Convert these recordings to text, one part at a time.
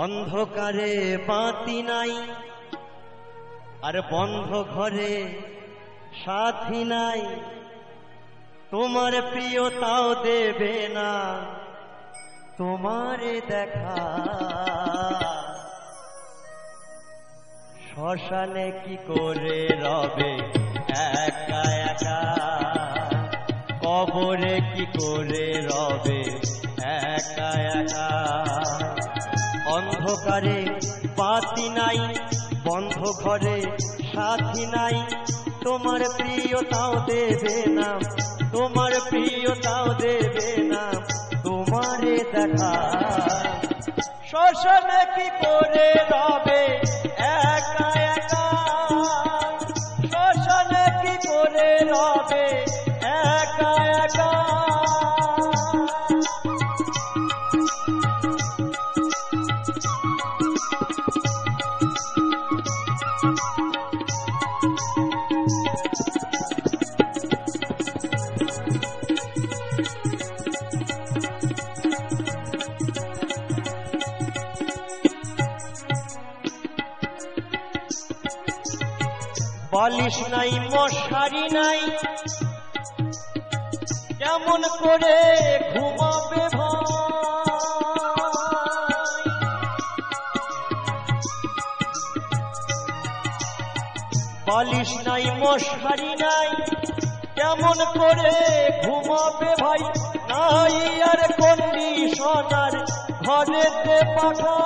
অন্ধকারে বাতি নাই আর বন্ধ ঘরে সাথী নাই, তোমার প্রিয় তাও দেবে না তোমারে দেখা। শ্মশানে কি করে রবে একা একা, কবরে কি করে রবে একা একা। অন্ধকারে বাতি নাই বন্ধ ঘরে সাথী নাই, তোমার প্রিয় তাও দেবে না, তোমার প্রিয় তাও দেবে না তোমারে দেখা। শ্মশানে কি করে রবে একা একা, শ্মশানে কি করে রবে একা একা। বালিশ নাই মশারি নাই, কেমন করে ঘুমাবে ভাই। বালিশ নাই মশারি নাই, কেমন করে ঘুমাবে ভাই। নাই আর কন্ডিশনার ঘরেতে পাখা।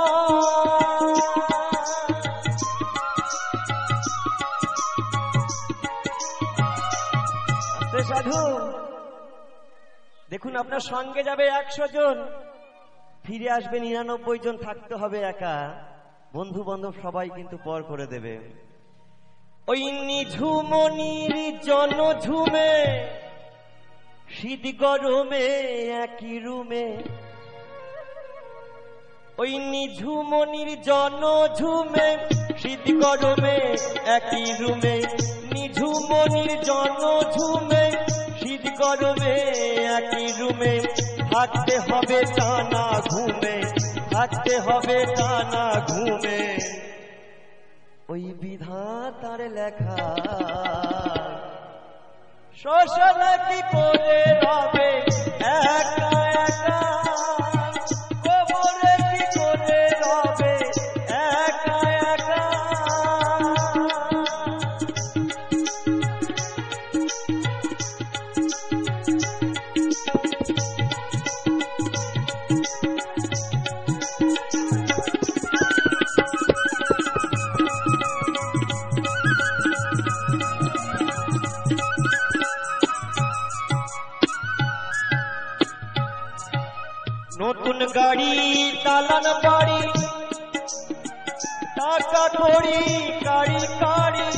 সাধু দেখুন, আপনার সঙ্গে যাবে 100 জন, ফিরে আসবে 99 জন, থাকতে হবে একা। বন্ধু বান্ধব সবাই কিন্তু পর করে দেবে। ওই নিঝুমনির জনঝুমে শীত গরমে একই রুমে, ওই নিঝুমনির জনঝুমে শীত গরমে একই রুমে। নিঝুমনির জনঝুমে শীত গরমে একই রুমে, থাকতে হবে টানা ঘুমে, থাকতে হবে টানা ঘুমে। ওই বিধাতার লেখা শ্মশানে কি করে রবে একা একা, কবরে কি করে রবে একা একা। নতুন গাড়ি চালান বাড়ি, টাকা কড়ি কাড়ি কাড়ি।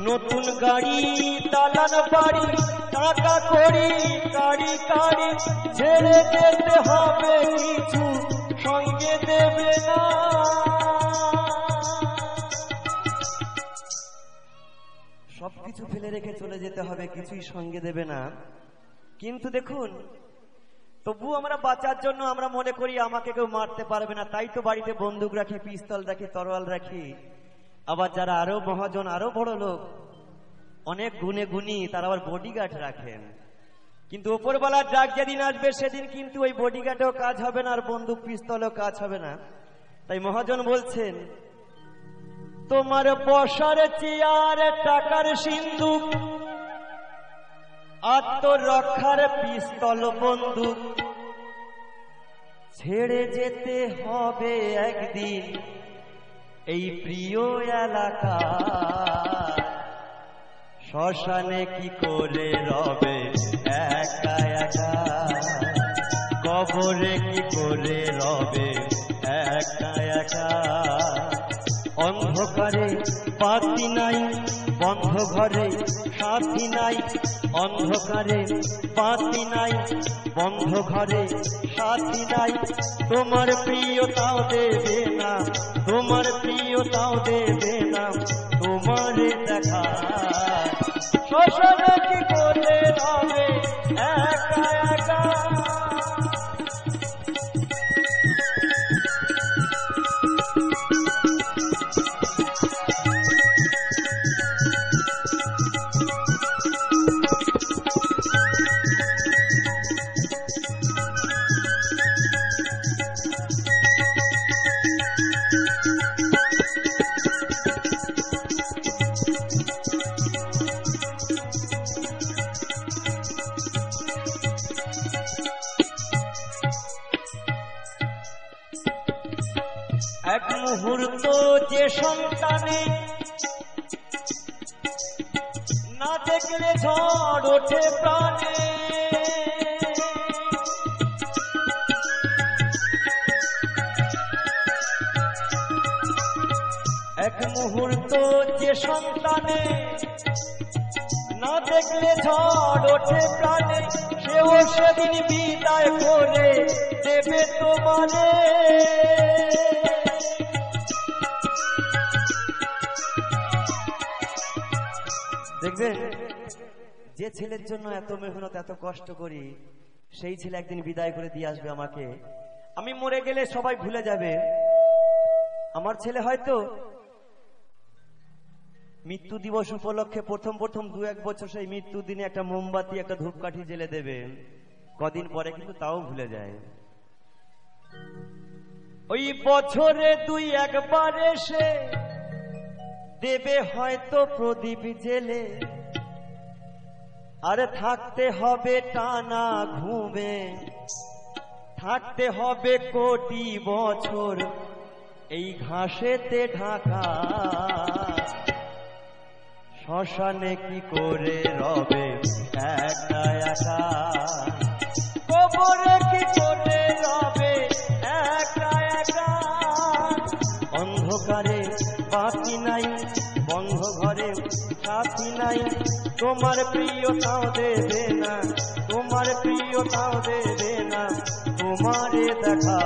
নতুন গাড়ি চালান বাড়ি, টাকা কড়ি কাড়ি কাড়ি। ছেড়ে যেতে হবে কিছু সঙ্গে দেবে না। সবকিছু ফেলে রেখে চলে যেতে হবে, কিছুই সঙ্গে দেবে না। কিন্তু দেখুন, তবু আমরা বাঁচার জন্য আমরা মনে করি আমাকে কেউ মারতে পারবে না, তাই তো বাড়িতে বন্দুক রাখি, পিস্তল রাখি, তরোয়াল রাখি। আবার যারা আরো মহাজন, আরো বড় লোক, অনেক গুণে গুণী, তারা আবার বডিগার্ড রাখেন। কিন্তু ওপরওয়ালার ডাক যেদিন আসবে সেদিন কিন্তু ওই বডিগার্ডেও কাজ হবে না, আর বন্দুক পিস্তলেও কাজ হবে না। তাই মহাজন বলছেন, তোমার বসার চেয়ার টাকার সিন্ধুক, আত্মরক্ষার পিস্তল বন্দুক, ছেড়ে যেতে হবে একদিন এই প্রিয় এলাকা। শ্মশানে কি করে রবে একা একা, কবরে কি করে রবে একা একা। অন্ধকারে বাতি নাই বন্ধ ঘরে সাথী নাই, অন্ধকারে বাতি নাই বন্ধ ঘরে সাথী নাই। তোমার প্রিয় তাও দেবে না, তোমার প্রিয় তাও দেবে না তোমারে দেখা। শ্মশানে কি করে রবে মুহূর্ত যে সন্তানে না দেখলে ঝড় ওঠে প্রাণে, এক মুহূর্ত যে সন্তানে না দেখলে ঝড় ওঠে প্রাণে, সেও সেদিন বিদায় করে দেবে তোমারে। দেখবেন যে ছেলের জন্য এত মেহনত এত কষ্ট করি, সেই ছেলে একদিন বিদায় করে দিয়ে আসবে আমাকে। আমি মরে গেলে সবাই ভুলে যাবে। আমার ছেলে হয়তো মৃত্যু দিবস উপলক্ষে প্রথম 2-1 বছর সেই মৃত্যু দিনে একটা মোমবাতি একটা ধূপকাঠি জ্বেলে দেবে, কদিন পরে কিন্তু তাও ভুলে যায়। ওই বছরে 2-1 বার এসে দেবে হয়তো প্রদীপ জেলে, আরে থাকতে হবে টানা ঘুমে, থাকতে হবে কোটি বছর এই ঘাসেতে ঢাকা। শ্মশানে কি করে রবে একা একা, কবরে কি করে রবে একা একা। অন্ধকারে বাতি নাই, বন্ধ ঘরে সাথী নাই, তোমার প্রিয়তাও দেবে না, তোমার প্রিয়তাও দেবে না তোমারে দেখা।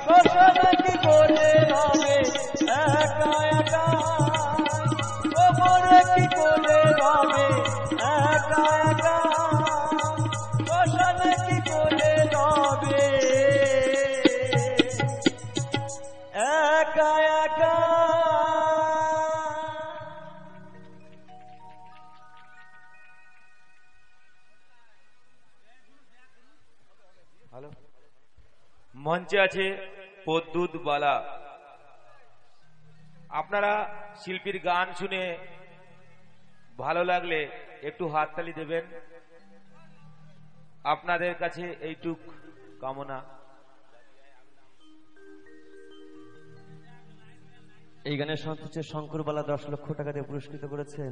শ্মশানে কি করে রবে একা একা, কবরে কি করে রবে একা একা, শ্মশানে কি করে রবে একা একা। মঞ্চে আছে পদ্মুৎ বালা। আপনারা শিল্পীর গান শুনে ভালো লাগলে একটু হাততালি দেবেন, আপনাদের কাছে এইটুক কামনা। এই গানের সন্তোষে শঙ্করবালা 10 লক্ষ টাকা দিয়ে পুরস্কৃত করেছেন।